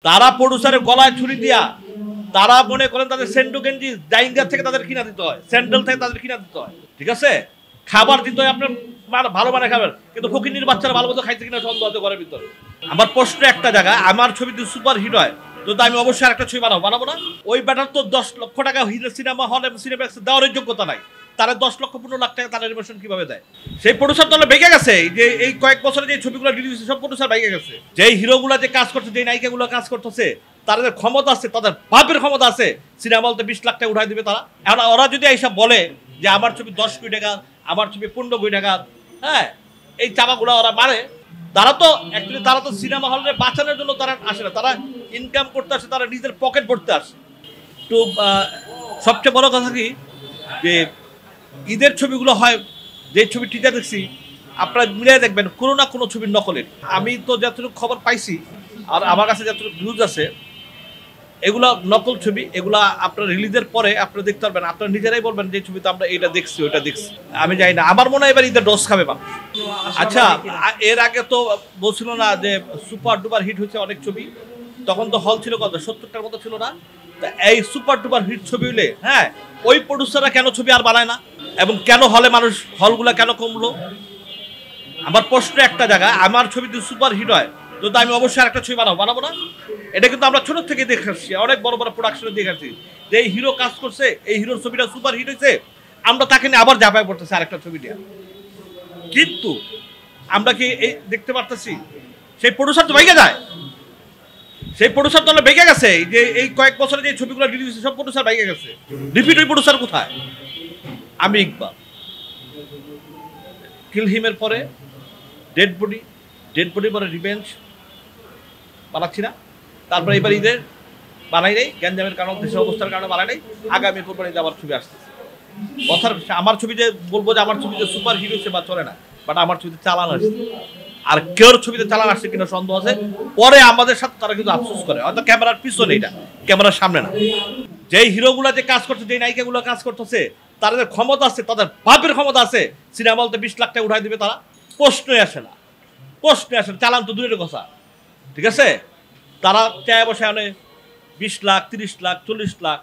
তারা প্রডিউসারের গলায় ছুরি দিয়া তারা মনে করেন তাদের সেন্ডো গেঞ্জি ডাইঙ্গার থেকে তাদের কিনা দিতে হয়, স্যান্ডেল থেকে তাদের কিনা দিতে হয়, ঠিক আছে? খাবার দিতে হয় আপনার ভালো মানে খাবার, কিন্তু ফকিন্নির বাচ্চারা ভালো মতো খাইতে কিনা সন্দেহ আছে ঘরের ভিতরে। আমার প্রশ্ন একটা জায়গায়, আমার ছবি যদি সুপার হিট হয় তো আমি অবশ্যই আরেকটা ছবি বানাবো না? ওই ব্যাটার তো 10 লক্ষ টাকা সিনেমা হল এবং সিনেপ্লেক্সে দেওয়ার যোগ্যতা নাই, তারা 10 লক্ষ 15 লাখ টাকা তারা অ্যানিমেশন কিভাবে দেয়? সেই প্রডিউসার তাহলে ভেঙে গেছে। যে এই কয়েক বছরে যে ছবিগুলো রিলিজ হয়েছে সব প্রডিউসার ভেঙে গেছে। যেই হিরোগুলো যে কাজ করছে, যে নায়িকাগুলো কাজ করতেছে, তাদের ক্ষমতা আছে, তাদের বাপের ক্ষমতা আছে, সিনেমা হলতে 20 লাখ টাকা উঠাই দিবে তারা। এখন ওরা যদি এইসব বলে যে আমার ছবি 10 কোটি টাকা, আমার ছবি 15 কোটি টাকা, হ্যাঁ, এই চাপাগুলো ওরা মারে। তারা তো সিনেমা হলে বাঁচানোর জন্য তারা আসে না, তারা ইনকাম করতে আসে, তারা নিজের পকেট ভরতে আসে। তো সবচেয়ে বড় কথা কি, যে ঈদের ছবিগুলো হয়, যে ছবি টিজার দেখছি আপনারা মিলিয়ে দেখবেন কোনো না কোনো ছবির নকলের। আমি তো যতটুকু খবর পাইছি আর আমার কাছে যতটুকু নিউজ আছে, এগুলা নকল ছবি। এগুলা আপনার রিলিজের পরে আপনারা দেখতে পারবেন, আপনারা নিজেরাই বলবেন যে ছবিতে আমরা এটা দেখছি ওইটা দেখছি। আমি জানি না, আমার মনে হয় এবার ঈদের ডোজ খাবে মানুষ। আচ্ছা, এর আগে তো বলছিল না যে সুপার ডুপার হিট হয়েছে অনেক ছবি, তখন তো হল ছিল কত 70টার মতো ছিল না? তা এই সুপার ডুপার হিট ছবি হইলে, হ্যাঁ, ওই প্রডিউসাররা কেন ছবি আর বানায় না? এবং কেন হলগুলা কেন কমলো? আমার প্রশ্ন একটা জায়গায়, আমার ছবি যদি সুপার হিট হয় তো আমি অবশ্যই আরেকটা ছবি বানাবো না? এটা কিন্তু আমরা ছোট থেকে দেখে আসছি, অনেক বড় বড় প্রোডাকশনে দেখে আসছি যে এই হিরো কাজ করছে, এই হিরোর ছবিটা সুপার হিট হয়েছে, আমরা তাকে নিয়ে আবার ঝাঁপায় পড়তেছি আরেকটা ছবি নিয়ে। কিন্তু আমরা কি এই দেখতে পারতেছি? সেই প্রডিউসার তো ভেঙে যায়। সেই প্রডিউসার তো ভেঙে গেছে। যে এই কয়েক বছরে যে ছবিগুলো রিলিজ হয়েছে সব প্রডিউসার ভেঙে গেছে। রিপিট ওই প্রডিউসার কোথায়? আমি ইকবাল কিল হিমের পরে ডেড বডি পরে রিভেঞ্জ বানাচ্ছি না, তারপরে এবার ঈদের বানাই নেই, গ্যাঞ্জামের কারণ, দেশের অবস্থার কারণে বানাই নেই। আগামী কোরবানিতে আমার ছবি আসতেছে। কথার আমার ছবি যে বলবো যে আমার ছবিতে সুপার হিট হচ্ছে বা চলে না, বাট আমার ছবিতে চালান আসছে। আর কেউ ছবিতে চালান আসছে কিনা সন্দেহ আছে। পরে আমাদের সাথে তারা কিন্তু আফসোস করে, হয়তো ক্যামেরার পিছনে, এটা ক্যামেরার সামনে না। যেই হিরোগুলা যে কাজ করছে, যেই নায়িকাগুলো কাজ করতেছে, তাদের ক্ষমতা আছে, তাদের বাপের ক্ষমতা আছে, সিনেমা হলতে 20 লাখ টাকা উঠাই দিবে তারা। প্রশ্নই আসে না। চালান তো দূরের কথা, ঠিক আছে? তারা চায় বসে আনে 20 লাখ, 30 লাখ, 40 লাখ,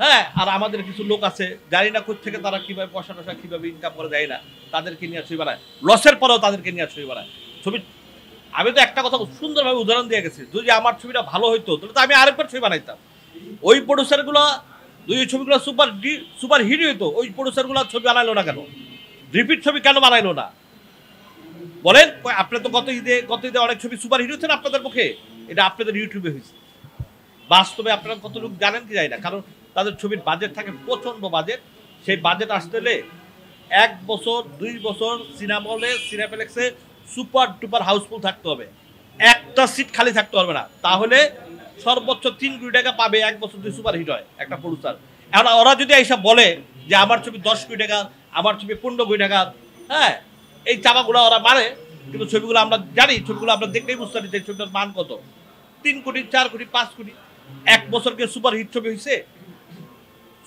হ্যাঁ। আর আমাদের কিছু লোক আছে, জানি না কোথা থেকে তারা কিভাবে পয়সা টসা কিভাবে ইনকাম করে, যায় না, তাদেরকে নিয়ে ছবি বানায়, লসের পরেও তাদেরকে নিয়ে ছবি বানায়। ছবি আমি তো একটা কথা সুন্দরভাবে উদাহরণ দিয়ে গেছি, যদি আমার ছবিটা ভালো হইতো তাহলে তো আমি আরেকবার ছবি বানাইতাম। ওই প্রডিউসারগুলো, দুই ছবিগুলো সুপার হিট হইতো, ওই প্রডিউসারগুলো ছবি বানাইলো না কেন? রিপিট ছবি কেন বানাইলো না বলেন? আপনার তো গত ঈদে অনেক ছবি সুপার হিট হচ্ছে না আপনাদের পক্ষে? এটা আপনাদের ইউটিউবে হয়েছে। বাস্তবে আপনারা কত লোক জানেন কি জানি না, কারণ তাদের ছবির বাজেট থাকে প্রচন্ড বাজেট। সেই বাজেট আসতে হলে 1 বছর 2 বছর সিনেমা হলে, সিনেপ্লেক্সে সুপার ডুপার হাউসফুল থাকতে হবে, একটা সিট খালি থাকতে পারবে না। তাহলে সর্বোচ্চ 3 কোটি টাকা পাবে 1 বছর যদি সুপার হিট হয় একটা প্রডিউসার। এখন ওরা যদি এইসব বলে যে আমার ছবি 10 কোটি টাকা, আমার ছবি 15 কোটি টাকা, হ্যাঁ, এই চাপাগুলো ওরা মারে। কিন্তু ছবিগুলো আমরা জানি, ছবিগুলো আমরা দেখলেই বুঝতে পারি যে ছবিটার মান কত। 3 কোটি, 4 কোটি, 5 কোটি। 1 বছরকে সুপার হিট ছবি হয়েছে?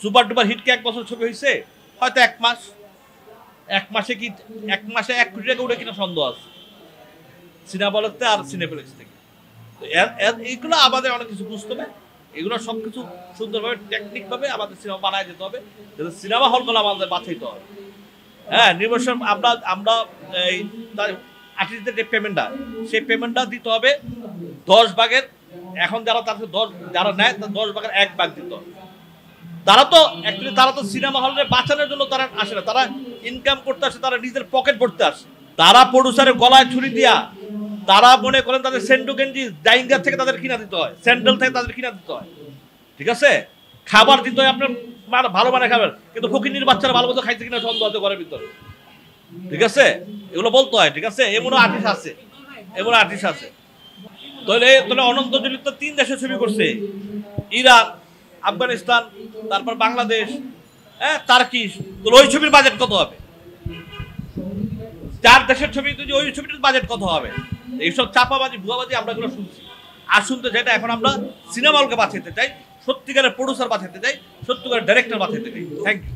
সুপার ডুপার হিট কি 1 বছর ছবি হয়েছে? হয়তো 1 মাস। 1 মাসে কি 1 মাসে 1 কোটি টাকা উঠে কিনা সন্দেহ আছে সিনেমা বলতে আর সিনেপ্লেক্স থেকে। এইগুলো আমাদের অনেক কিছু বুঝতে হবে। এগুলো সব কিছু সুন্দরভাবে টেকনিকভাবে আমাদের সিনেমা বানায় যেতে হবে, যাতে সিনেমা হলগুলো আমাদের বাঁচাইতে হবে। হ্যাঁ, নির্বাচন আমরা এই আর্টিস্টদের যে পেমেন্টটা, সেই পেমেন্টটা দিতে হবে 10 ভাগের। এখন যারা নেয় তার 10 ভাগের 1 ভাগ দিতে হবে। তারা তো সিনেমা হলে বাঁচানোর জন্য তারা আসে না, তারা ইনকাম করতে আসে, তারা নিজের পকেট ভরতে আসে। তারা প্রডিউসারের গলায় ছুরি দিয়া তারা মনে করেন তাদের সেন্ডো গেঞ্জি ডাইঙ্গার থেকে তাদের কিনা দিতে হয়, স্যান্ডেল থেকে তাদের কিনা দিতে হয়, ঠিক আছে? খাবার দিতে হয় আপনার ভালো মানে খাবার, কিন্তু ফকিন্নির বাচ্চারা ভালো মতো খাইতে কিনা সন্দেহ আছে ঘরের ভিতরে, ঠিক আছে? এগুলো বলতে হয়, ঠিক আছে? এমনও আর্টিস্ট আছে। তাহলে অনন্ত জলিল তো 3 দেশে ছবি করছে, ইরান, আফগানিস্তান, তারপর বাংলাদেশ, হ্যাঁ, টার্কিশ। ওই ছবির বাজেট কত হবে? 4 দেশের ছবি, ওই ছবিটার বাজেট কত হবে? এইসব চাপাবাজি, ভুয়াবাজি আমরা এগুলো শুনছি আর শুনতে চাই না। এখন আমরা সিনেমা হলকে বাঁচাতে চাই, সত্যিকারের প্রডিউসার বাঁচাতে চাই, সত্যিকারের ডাইরেক্টর বাঁচাতে চাই। Thank you.